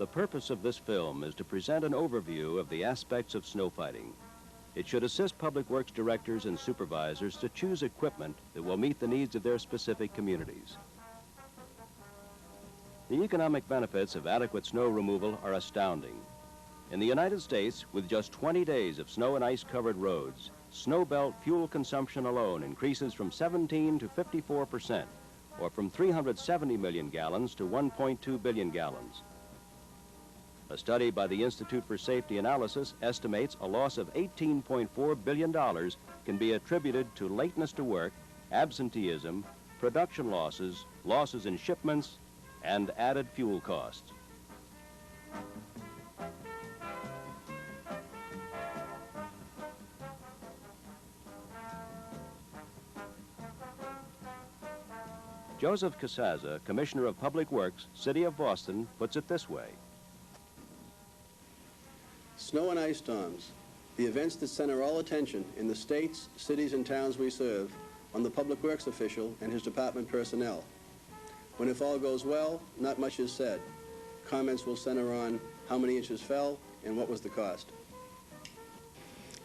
purpose of this film is to present an overview of the aspects of snow fighting. It should assist public works directors and supervisors to choose equipment that will meet the needs of their specific communities. The economic benefits of adequate snow removal are astounding. In the United States, with just 20 days of snow and ice-covered roads, snow belt fuel consumption alone increases from 17 to 54%, or from 370 million gallons to 1.2 billion gallons. A study by the Institute for Safety Analysis estimates a loss of $18.4 billion can be attributed to lateness to work, absenteeism, production losses, losses in shipments, and added fuel costs. Joseph Casaza, Commissioner of Public Works, City of Boston, puts it this way. Snow and ice storms, the events that center all attention in the states, cities, and towns we serve on the public works official and his department personnel. When if all goes well, not much is said. Comments will center on how many inches fell and what was the cost.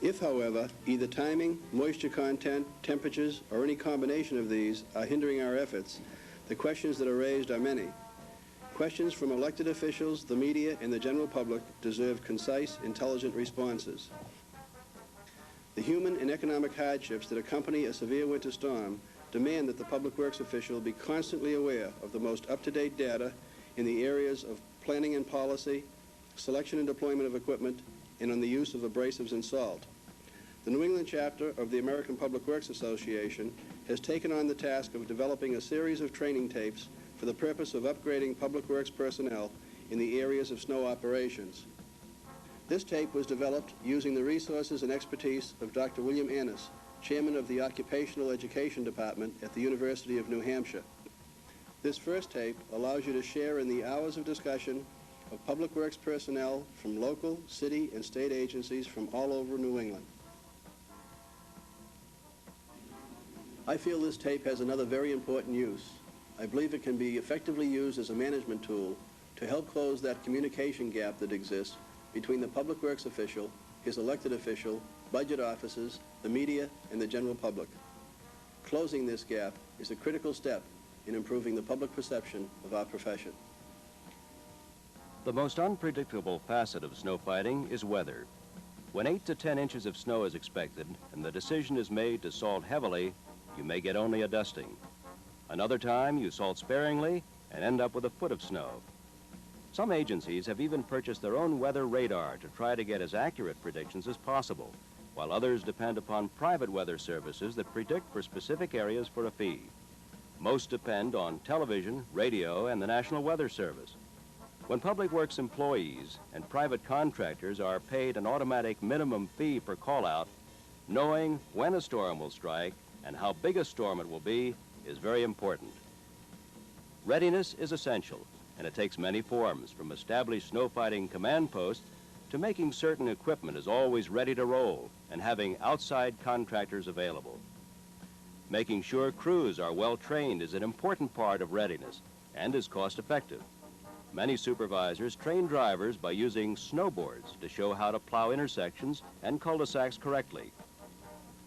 If, however, either timing, moisture content, temperatures, or any combination of these are hindering our efforts, the questions that are raised are many. Questions from elected officials, the media, and the general public deserve concise, intelligent responses. The human and economic hardships that accompany a severe winter storm demand that the public works official be constantly aware of the most up-to-date data in the areas of planning and policy, selection and deployment of equipment, and on the use of abrasives and salt. The New England chapter of the American Public Works Association has taken on the task of developing a series of training tapes for the purpose of upgrading public works personnel in the areas of snow operations. This tape was developed using the resources and expertise of Dr. William Annis, Chairman of the Occupational Education Department at the University of New Hampshire. This first tape allows you to share in the hours of discussion of public works personnel from local, city, and state agencies from all over New England. I feel this tape has another very important use. I believe it can be effectively used as a management tool to help close that communication gap that exists between the public works official, his elected official, budget officers, the media, and the general public. Closing this gap is a critical step in improving the public perception of our profession. The most unpredictable facet of snow fighting is weather. When 8 to 10 inches of snow is expected and the decision is made to salt heavily, you may get only a dusting. Another time, you salt sparingly and end up with a foot of snow. Some agencies have even purchased their own weather radar to try to get as accurate predictions as possible, while others depend upon private weather services that predict for specific areas for a fee. Most depend on television, radio, and the National Weather Service. When public works employees and private contractors are paid an automatic minimum fee per call-out, knowing when a storm will strike and how big a storm it will be is very important. Readiness is essential, and it takes many forms, from established snow fighting command posts to making certain equipment is always ready to roll and having outside contractors available. Making sure crews are well trained is an important part of readiness and is cost effective. Many supervisors train drivers by using snowboards to show how to plow intersections and cul-de-sacs correctly.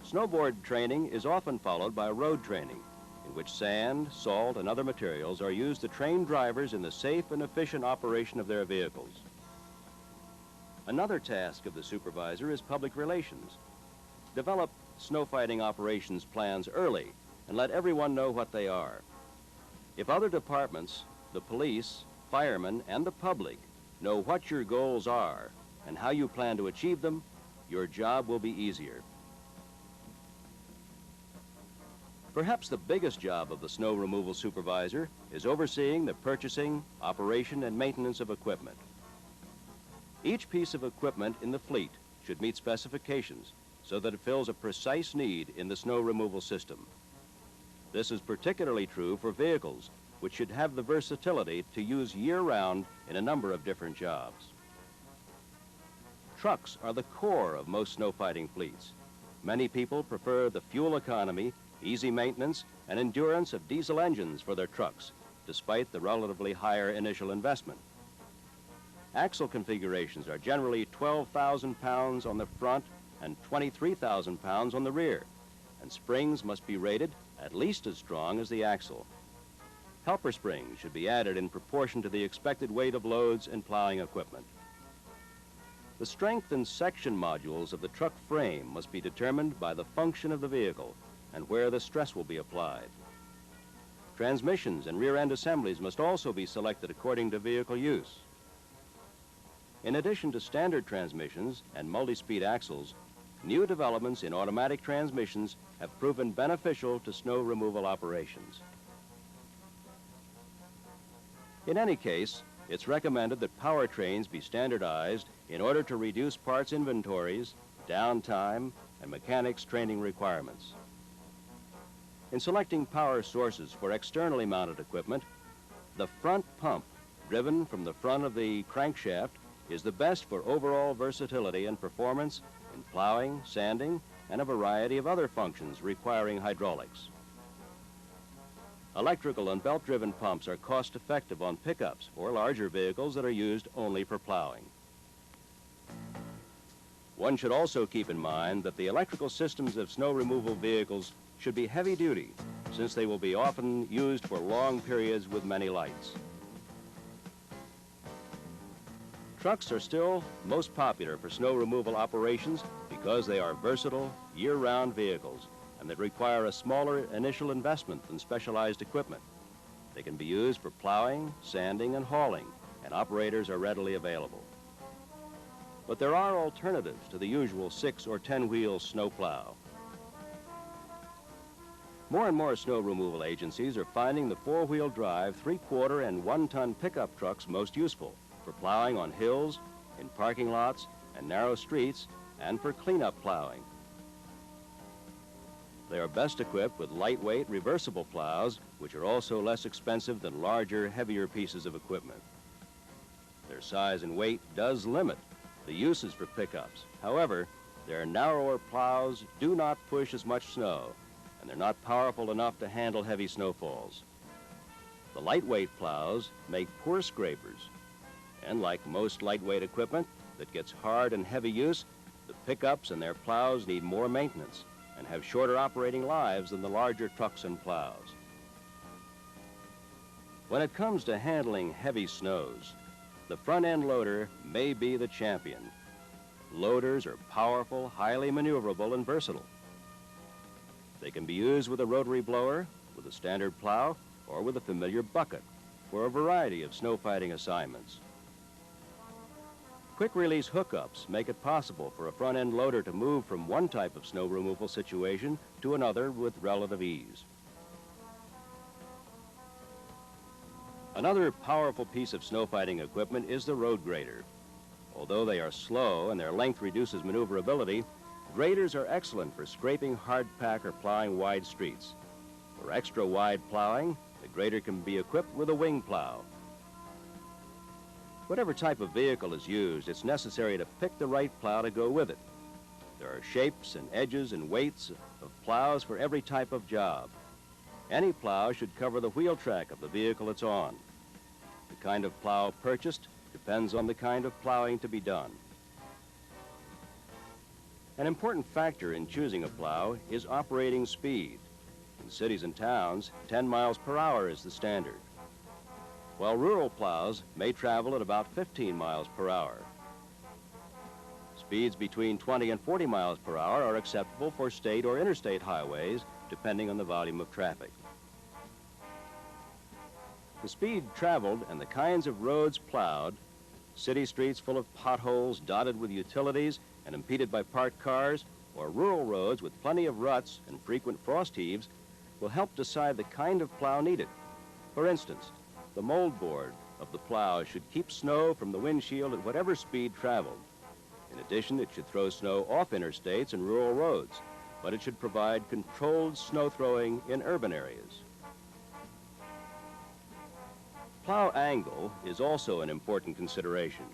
Snowboard training is often followed by road training, in which sand, salt, and other materials are used to train drivers in the safe and efficient operation of their vehicles. Another task of the supervisor is public relations. Develop snow fighting operations plans early and let everyone know what they are. If other departments, the police, firemen, and the public know what your goals are and how you plan to achieve them, your job will be easier. Perhaps the biggest job of the snow removal supervisor is overseeing the purchasing, operation, and maintenance of equipment. Each piece of equipment in the fleet should meet specifications so that it fills a precise need in the snow removal system. This is particularly true for vehicles, which should have the versatility to use year-round in a number of different jobs. Trucks are the core of most snow fighting fleets. Many people prefer the fuel economy, easy maintenance, and endurance of diesel engines for their trucks, despite the relatively higher initial investment. Axle configurations are generally 12,000 pounds on the front and 23,000 pounds on the rear, and springs must be rated at least as strong as the axle. Helper springs should be added in proportion to the expected weight of loads and plowing equipment. The strength and section modules of the truck frame must be determined by the function of the vehicle and where the stress will be applied. Transmissions and rear end assemblies must also be selected according to vehicle use. In addition to standard transmissions and multi-speed axles, new developments in automatic transmissions have proven beneficial to snow removal operations. In any case, it's recommended that powertrains be standardized in order to reduce parts inventories, downtime, and mechanics training requirements. In selecting power sources for externally mounted equipment, the front pump, driven from the front of the crankshaft, is the best for overall versatility and performance in plowing, sanding, and a variety of other functions requiring hydraulics. Electrical and belt-driven pumps are cost-effective on pickups or larger vehicles that are used only for plowing. One should also keep in mind that the electrical systems of snow removal vehicles should be heavy-duty, since they will be often used for long periods with many lights. Trucks are still most popular for snow removal operations because they are versatile, year-round vehicles and that require a smaller initial investment than specialized equipment. They can be used for plowing, sanding, and hauling, and operators are readily available. But there are alternatives to the usual 6 or 10-wheel snow plow. More and more snow removal agencies are finding the 4-wheel drive, 3/4, and 1-ton pickup trucks most useful for plowing on hills, in parking lots, and narrow streets, and for cleanup plowing. They are best equipped with lightweight, reversible plows, which are also less expensive than larger, heavier pieces of equipment. Their size and weight does limit the uses for pickups. However, their narrower plows do not push as much snow, and they're not powerful enough to handle heavy snowfalls. The lightweight plows make poor scrapers, and like most lightweight equipment that gets hard and heavy use, the pickups and their plows need more maintenance and have shorter operating lives than the larger trucks and plows. When it comes to handling heavy snows, the front-end loader may be the champion. Loaders are powerful, highly maneuverable, and versatile. They can be used with a rotary blower, with a standard plow, or with a familiar bucket for a variety of snow fighting assignments. Quick-release hookups make it possible for a front-end loader to move from one type of snow removal situation to another with relative ease. Another powerful piece of snow fighting equipment is the road grader. Although they are slow and their length reduces maneuverability, graders are excellent for scraping hard pack or plowing wide streets. For extra wide plowing, the grader can be equipped with a wing plow. Whatever type of vehicle is used, it's necessary to pick the right plow to go with it. There are shapes and edges and weights of plows for every type of job. Any plow should cover the wheel track of the vehicle it's on. The kind of plow purchased depends on the kind of plowing to be done. An important factor in choosing a plow is operating speed. In cities and towns, 10 miles per hour is the standard, while rural plows may travel at about 15 miles per hour. Speeds between 20 and 40 miles per hour are acceptable for state or interstate highways, depending on the volume of traffic. The speed traveled and the kinds of roads plowed, city streets full of potholes dotted with utilities and impeded by parked cars, or rural roads with plenty of ruts and frequent frost heaves, will help decide the kind of plow needed. For instance, the mold board of the plow should keep snow from the windshield at whatever speed traveled. In addition, it should throw snow off interstates and rural roads, but it should provide controlled snow throwing in urban areas. Plow angle is also an important consideration.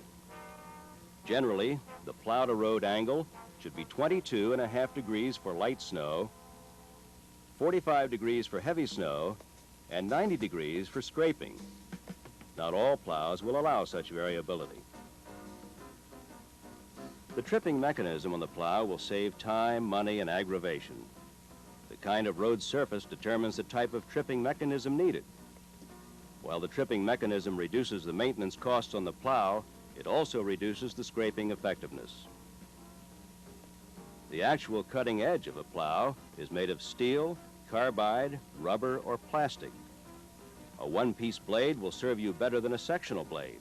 Generally, the plow-to-road angle should be 22.5 degrees for light snow, 45 degrees for heavy snow, and 90 degrees for scraping. Not all plows will allow such variability. The tripping mechanism on the plow will save time, money, and aggravation. The kind of road surface determines the type of tripping mechanism needed. While the tripping mechanism reduces the maintenance costs on the plow, it also reduces the scraping effectiveness. The actual cutting edge of a plow is made of steel, carbide, rubber, or plastic. A one-piece blade will serve you better than a sectional blade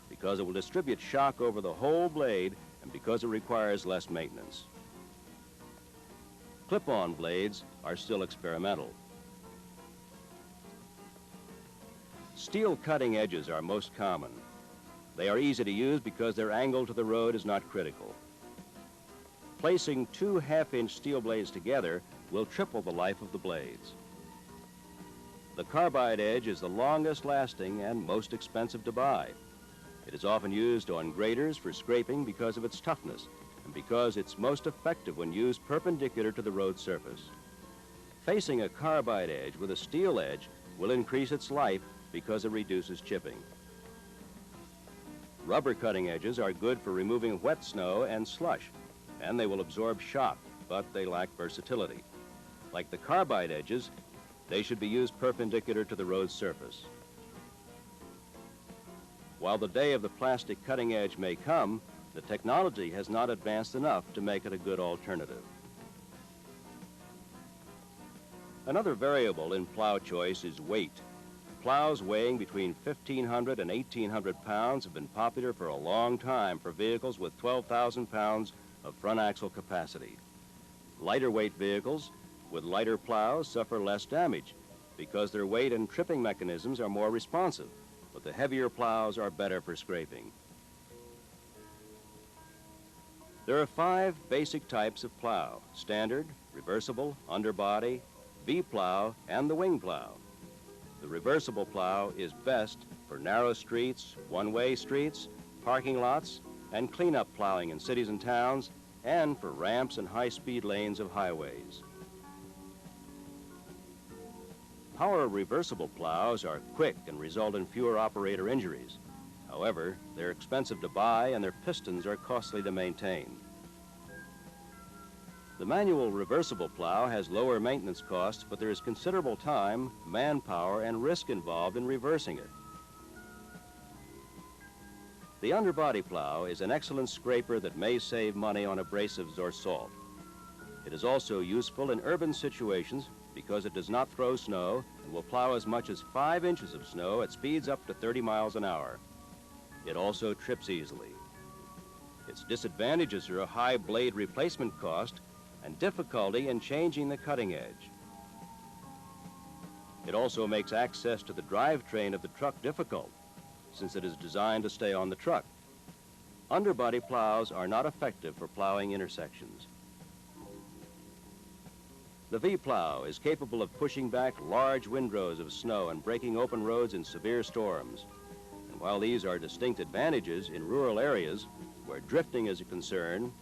because it will distribute shock over the whole blade and because it requires less maintenance. Clip-on blades are still experimental. Steel cutting edges are most common. They are easy to use because their angle to the road is not critical. Placing two half-inch steel blades together will triple the life of the blades. The carbide edge is the longest lasting and most expensive to buy. It is often used on graders for scraping because of its toughness and because it's most effective when used perpendicular to the road surface. Facing a carbide edge with a steel edge will increase its life because it reduces chipping. Rubber cutting edges are good for removing wet snow and slush, and they will absorb shock, but they lack versatility. Like the carbide edges, they should be used perpendicular to the road surface. While the day of the plastic cutting edge may come, the technology has not advanced enough to make it a good alternative. Another variable in plow choice is weight. Plows weighing between 1,500 and 1,800 pounds have been popular for a long time for vehicles with 12,000 pounds of front axle capacity. Lighter weight vehicles with lighter plows suffer less damage because their weight and tripping mechanisms are more responsive, but the heavier plows are better for scraping. There are 5 basic types of plow: standard, reversible, underbody, V-plow, and the wing plow. The reversible plow is best for narrow streets, one-way streets, parking lots, and cleanup plowing in cities and towns, and for ramps and high-speed lanes of highways. Power reversible plows are quick and result in fewer operator injuries. However, they're expensive to buy and their pistons are costly to maintain. The manual reversible plow has lower maintenance costs, but there is considerable time, manpower, and risk involved in reversing it. The underbody plow is an excellent scraper that may save money on abrasives or salt. It is also useful in urban situations because it does not throw snow and will plow as much as 5 inches of snow at speeds up to 30 miles an hour. It also trips easily. Its disadvantages are a high blade replacement cost and difficulty in changing the cutting edge. It also makes access to the drivetrain of the truck difficult, since it is designed to stay on the truck. Underbody plows are not effective for plowing intersections. The V-plow is capable of pushing back large windrows of snow and breaking open roads in severe storms. And while these are distinct advantages in rural areas where drifting is a concern,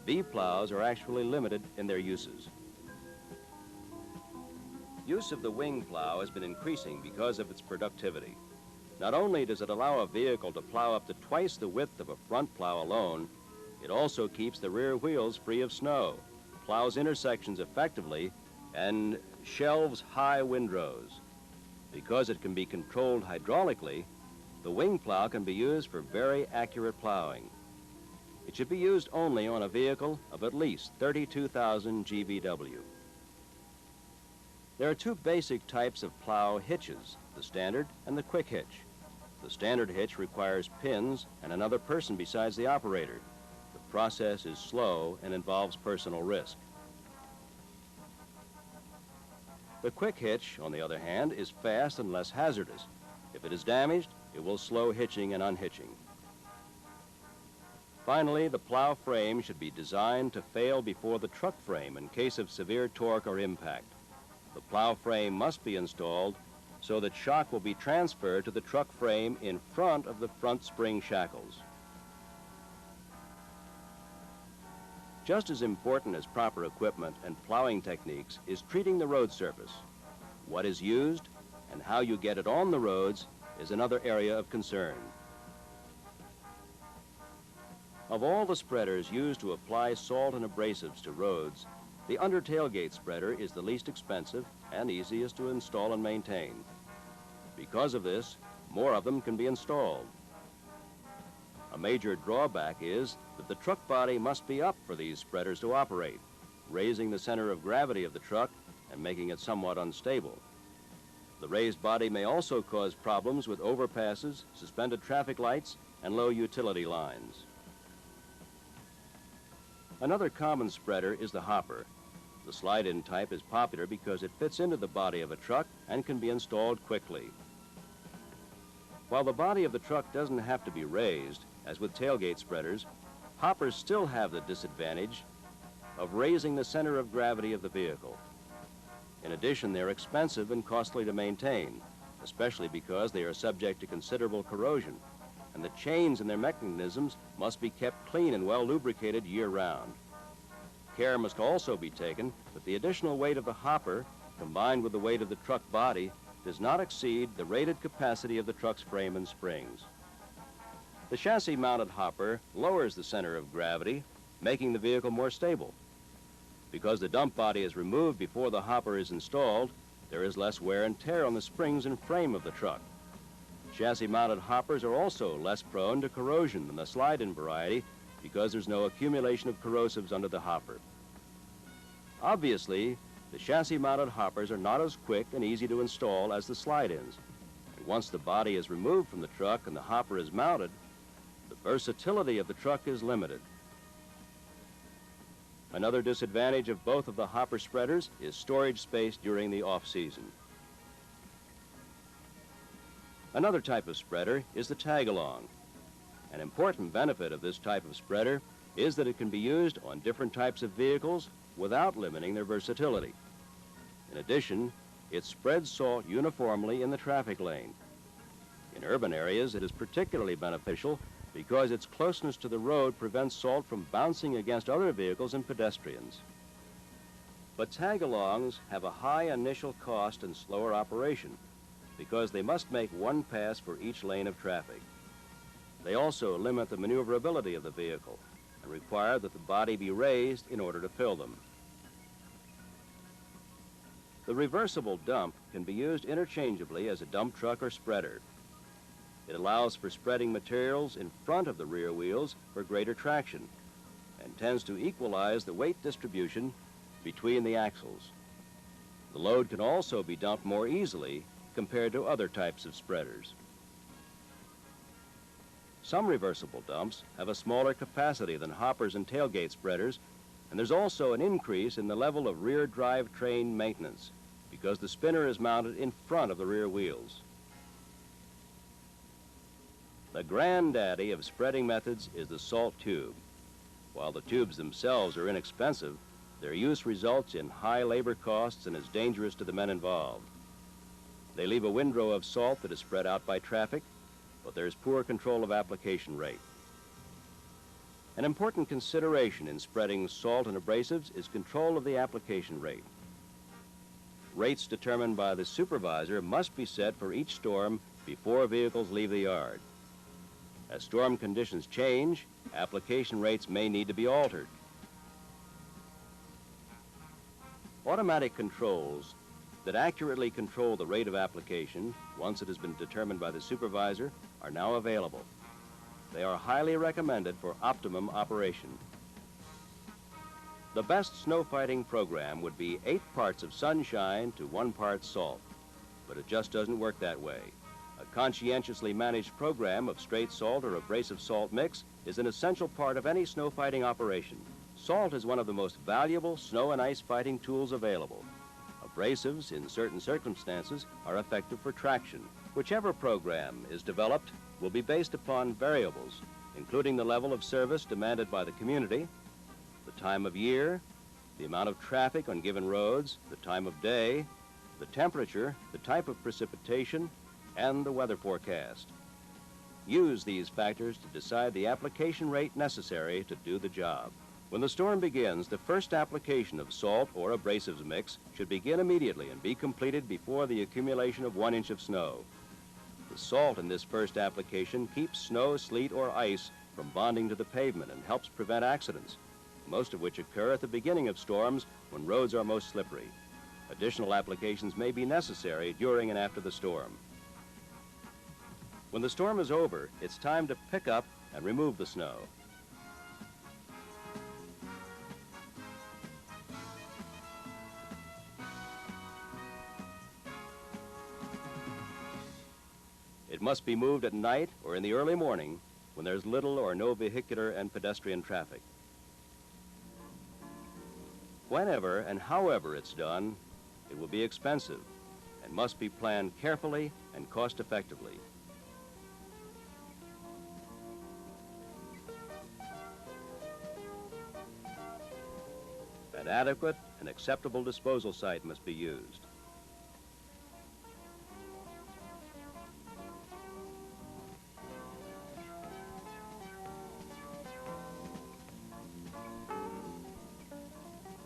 V-plows are actually limited in their uses. Use of the wing plow has been increasing because of its productivity. Not only does it allow a vehicle to plow up to twice the width of a front plow alone, it also keeps the rear wheels free of snow, plows intersections effectively, and shelves high windrows. Because it can be controlled hydraulically, the wing plow can be used for very accurate plowing. It should be used only on a vehicle of at least 32,000 GVW. There are 2 basic types of plow hitches, the standard and the quick hitch. The standard hitch requires pins and another person besides the operator. The process is slow and involves personal risk. The quick hitch, on the other hand, is fast and less hazardous. If it is damaged, it will slow hitching and unhitching. Finally, the plow frame should be designed to fail before the truck frame in case of severe torque or impact. The plow frame must be installed so that shock will be transferred to the truck frame in front of the front spring shackles. Just as important as proper equipment and plowing techniques is treating the road surface. What is used and how you get it on the roads is another area of concern. Of all the spreaders used to apply salt and abrasives to roads, the under tailgate spreader is the least expensive and easiest to install and maintain. Because of this, more of them can be installed. A major drawback is that the truck body must be up for these spreaders to operate, raising the center of gravity of the truck and making it somewhat unstable. The raised body may also cause problems with overpasses, suspended traffic lights, and low utility lines. Another common spreader is the hopper. The slide-in type is popular because it fits into the body of a truck and can be installed quickly. While the body of the truck doesn't have to be raised, as with tailgate spreaders, hoppers still have the disadvantage of raising the center of gravity of the vehicle. In addition, they're expensive and costly to maintain, especially because they are subject to considerable corrosion, and the chains in their mechanisms must be kept clean and well lubricated year-round. Care must also be taken that the additional weight of the hopper, combined with the weight of the truck body, does not exceed the rated capacity of the truck's frame and springs. The chassis-mounted hopper lowers the center of gravity, making the vehicle more stable. Because the dump body is removed before the hopper is installed, there is less wear and tear on the springs and frame of the truck. Chassis-mounted hoppers are also less prone to corrosion than the slide-in variety because there's no accumulation of corrosives under the hopper. Obviously, the chassis-mounted hoppers are not as quick and easy to install as the slide-ins. And once the body is removed from the truck and the hopper is mounted, the versatility of the truck is limited. Another disadvantage of both of the hopper spreaders is storage space during the off-season. Another type of spreader is the tag-along. An important benefit of this type of spreader is that it can be used on different types of vehicles without limiting their versatility. In addition, it spreads salt uniformly in the traffic lane. In urban areas, it is particularly beneficial because its closeness to the road prevents salt from bouncing against other vehicles and pedestrians. But tag-alongs have a high initial cost and slower operation because they must make one pass for each lane of traffic. They also limit the maneuverability of the vehicle and require that the body be raised in order to fill them. The reversible dump can be used interchangeably as a dump truck or spreader. It allows for spreading materials in front of the rear wheels for greater traction and tends to equalize the weight distribution between the axles. The load can also be dumped more easily compared to other types of spreaders. Some reversible dumps have a smaller capacity than hoppers and tailgate spreaders, and there's also an increase in the level of rear drive train maintenance because the spinner is mounted in front of the rear wheels. The granddaddy of spreading methods is the salt tube. While the tubes themselves are inexpensive, their use results in high labor costs and is dangerous to the men involved. They leave a windrow of salt that is spread out by traffic, but there's poor control of application rate. An important consideration in spreading salt and abrasives is control of the application rate. Rates determined by the supervisor must be set for each storm before vehicles leave the yard. As storm conditions change, application rates may need to be altered. Automatic controls that accurately control the rate of application, once it has been determined by the supervisor, are now available. They are highly recommended for optimum operation. The best snow fighting program would be 8 parts of sunshine to 1 part salt, but it just doesn't work that way. A conscientiously managed program of straight salt or abrasive salt mix is an essential part of any snow fighting operation. Salt is one of the most valuable snow and ice fighting tools available. Abrasives, in certain circumstances, are effective for traction. Whichever program is developed will be based upon variables, including the level of service demanded by the community, the time of year, the amount of traffic on given roads, the time of day, the temperature, the type of precipitation, and the weather forecast. Use these factors to decide the application rate necessary to do the job. When the storm begins, the first application of salt or abrasives mix should begin immediately and be completed before the accumulation of 1 inch of snow. The salt in this first application keeps snow, sleet, or ice from bonding to the pavement and helps prevent accidents, most of which occur at the beginning of storms when roads are most slippery. Additional applications may be necessary during and after the storm. When the storm is over, it's time to pick up and remove the snow. It must be moved at night or in the early morning when there's little or no vehicular and pedestrian traffic. Whenever and however it's done, it will be expensive and must be planned carefully and cost-effectively. An adequate and acceptable disposal site must be used.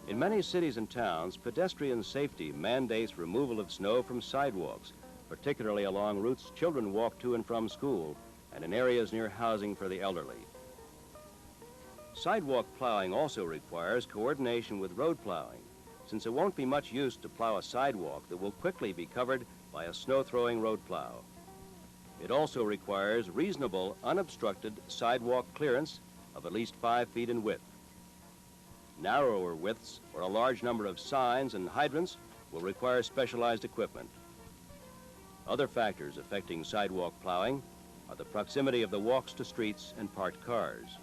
In many cities and towns, pedestrian safety mandates removal of snow from sidewalks, particularly along routes children walk to and from school and in areas near housing for the elderly. Sidewalk plowing also requires coordination with road plowing, since it won't be much use to plow a sidewalk that will quickly be covered by a snow-throwing road plow. It also requires reasonable, unobstructed sidewalk clearance of at least 5 feet in width. Narrower widths or a large number of signs and hydrants will require specialized equipment. Other factors affecting sidewalk plowing are the proximity of the walks to streets and parked cars.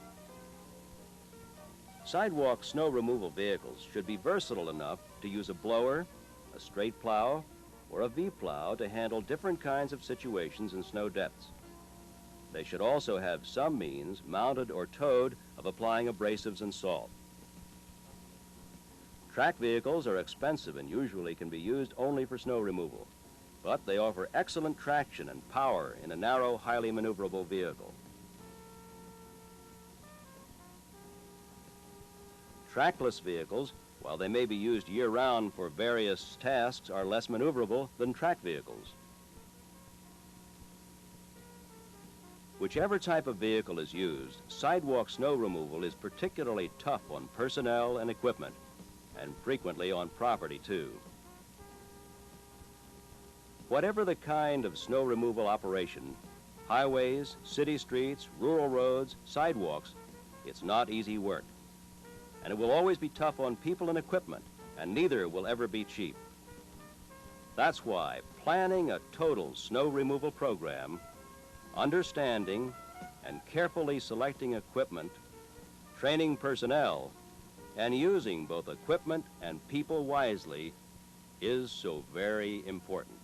Sidewalk snow removal vehicles should be versatile enough to use a blower, a straight plow, or a V-plow to handle different kinds of situations in snow depths. They should also have some means, mounted or towed, of applying abrasives and salt. Track vehicles are expensive and usually can be used only for snow removal, but they offer excellent traction and power in a narrow, highly maneuverable vehicle. Trackless vehicles, while they may be used year-round for various tasks, are less maneuverable than track vehicles. Whichever type of vehicle is used, sidewalk snow removal is particularly tough on personnel and equipment, and frequently on property too. Whatever the kind of snow removal operation, highways, city streets, rural roads, sidewalks, it's not easy work. And it will always be tough on people and equipment, and neither will ever be cheap. That's why planning a total snow removal program, understanding and carefully selecting equipment, training personnel, and using both equipment and people wisely is so very important.